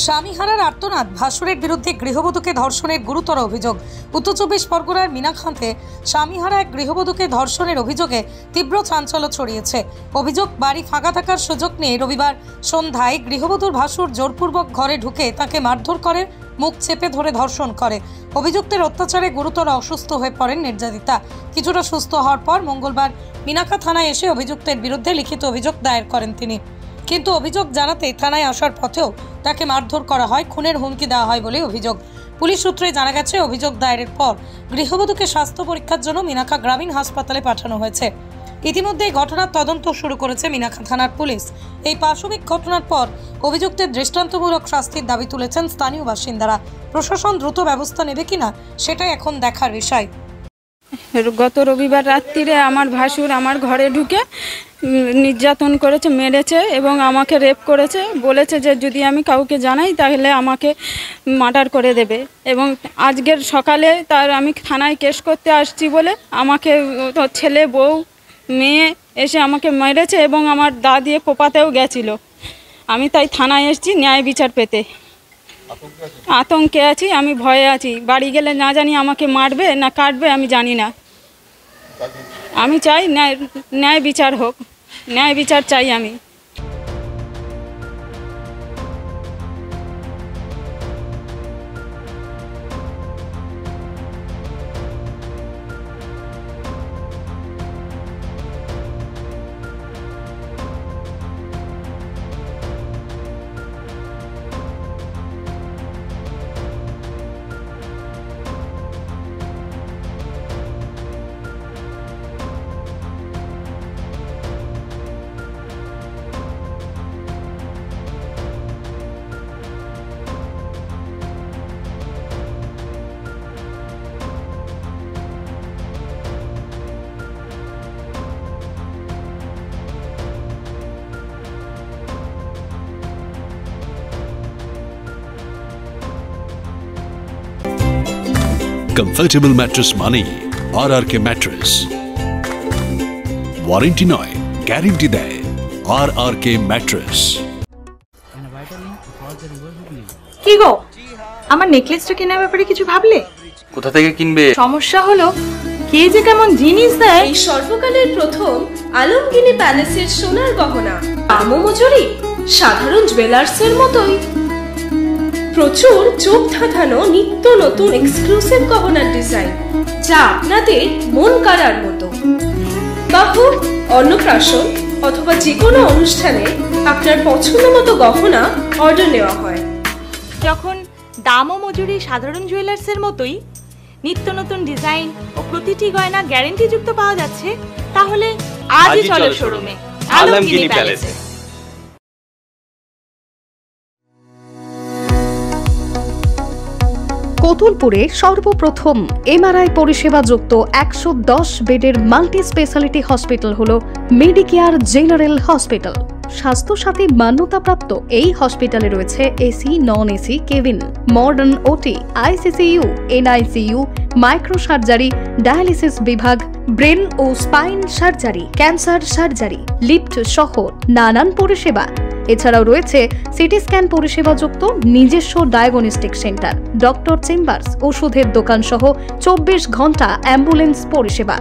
স্বামীহারার আর্তনাদ, ভাসুরের বিরুদ্ধে গৃহবধূকে ধর্ষণের গুরুতর অভিযোগ। উত্তর চব্বিশ পরগনার মিনাখাতে স্বামীহারা এক গৃহবধূকে ধর্ষণের অভিযোগে তীব্র চাঞ্চল্য ছড়িয়েছে। অভিযোগ, বাড়ি ফাঁকা থাকার সুযোগ নিয়ে রবিবার সন্ধ্যায় গৃহবধূর ভাসুর জোরপূর্বক ঘরে ঢুকে তাকে মারধর করে, মুখ চেপে ধরে ধর্ষণ করে। অভিযুক্তের অত্যাচারে গুরুতর অসুস্থ হয়ে পড়েন নির্যাতিতা। কিছুটা সুস্থ হওয়ার পর মঙ্গলবার মিনাখা থানায় এসে অভিযুক্তের বিরুদ্ধে লিখিত অভিযোগ দায়ের করেন তিনি। কিন্তু অভিযোগ জানাতে থানায় আসার পথেও তাকে মারধর করা হয়, খুনের হুমকি দেওয়া হয় বলে অভিযোগ। পুলিশ সূত্রে জানা গেছে, অভিযোগ দায়েরের পর গৃহবধূকে স্বাস্থ্য পরীক্ষার জন্য মিনাখা গ্রামীণ হাসপাতালে পাঠানো হয়েছে। ইতিমধ্যে এই ঘটনার তদন্ত শুরু করেছে মিনাখা থানার পুলিশ। এই পাশবিক ঘটনার পর অভিযুক্তের দৃষ্টান্তমূলক শাস্তির দাবি তুলেছেন স্থানীয় বাসিন্দারা। প্রশাসন দ্রুত ব্যবস্থা নেবে কিনা সেটাই এখন দেখার বিষয়। গত রবিবার রাত্রিরে আমার ভাসুর আমার ঘরে ঢুকে নির্যাতন করেছে, মেরেছে এবং আমাকে রেপ করেছে। বলেছে যে যদি আমি কাউকে জানাই তাহলে আমাকে মার্ডার করে দেবে। এবং আজকের সকালে তার আমি থানায় কেস করতে আসছি বলে আমাকে ছেলে, বউ, মেয়ে এসে আমাকে মেরেছে এবং আমার দা দিয়ে কোপাতেও গেছিলো। আমি তাই থানায় এসেছি ন্যায় বিচার পেতে। আতঙ্কে আছি, আমি ভয়ে আছি। বাড়ি গেলে না জানি আমাকে মারবে না কাটবে, আমি জানি না। আমি চাই ন্যায় বিচার হোক, ন্যায় বিচার চাই আমি। কমফর্টেবল ম্যাট্রেস মানে RRK ম্যাট্রেস। ওয়ারেন্টি নয়, গ্যারেন্টি দেয় RRK ম্যাট্রেস। কি গো, আমার নেকলেসটা কেনার ব্যাপারে কিছু ভাবলে? কোথা থেকে কিনবে? সমস্যা হলো কে যে কেমন জিনিস দেয়। এই সর্বকালের প্রথম আলমগিনি প্যালেসের সোনার গহনা, দামও মজুরি সাধারণ জুয়েলার্সের মতোই। প্রচুর চোখ ধাঁধানো নিত্য নতুন এক্সক্লুসিভ গহনার ডিজাইন, যা আপনাদের মন কাড়ার মতো। বাহু, অন্নপ্রাশন অথবা যে কোনো অনুষ্ঠানে আপনার পছন্দ মতো গহনা অর্ডার নেওয়া হয়। যখন দাম ও মজুরি সাধারণ জুয়েলার্সের মতোই, নিত্য নতুন ডিজাইন ও প্রতিটি গয়না গ্যারান্টি যুক্ত পাওয়া যাচ্ছে, তাহলে আজই চলো শোরুমে আলমগিনি প্যালেসে। কতুলপুরে সর্বপ্রথম MRI পরিষেবা যুক্ত 110 বেডের মাল্টি স্পেশালিটি হসপিটাল হল মেডিকেয়ার জেনারেল হসপিটাল। স্বাস্থ্যসাথী মান্যতাপ্রাপ্ত এই হসপিটালে রয়েছে AC, non AC cabin, modern OT, ICCU, NICU, micro surgery, dialysis বিভাগ, ব্রেন ও spine surgery, cancer surgery, lift সহ নানান পরিষেবা। এছাড়াও রয়েছে সিটি স্ক্যান পরিষেবা যুক্ত নিজস্ব ডায়াগনস্টিক সেন্টার, ডক্টর চেম্বার্স, ওষুধের দোকান সহ 24 ঘন্টা অ্যাম্বুলেন্স পরিষেবা।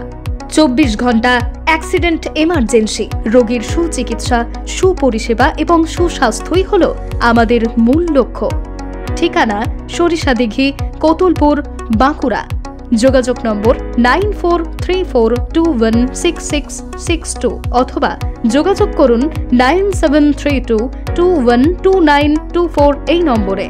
24 ঘন্টা অ্যাক্সিডেন্ট এমার্জেন্সি। রোগীর সুচিকিৎসা, সুপরিষেবা এবং সুস্বাস্থ্যই হল আমাদের মূল লক্ষ্য। ঠিকানা সরিষাদিঘি, কতুলপুর, বাঁকুড়া। যোগাযোগ নম্বর 9434216662 অথবা যোগাযোগ করুন 9732212924 এই নম্বরে।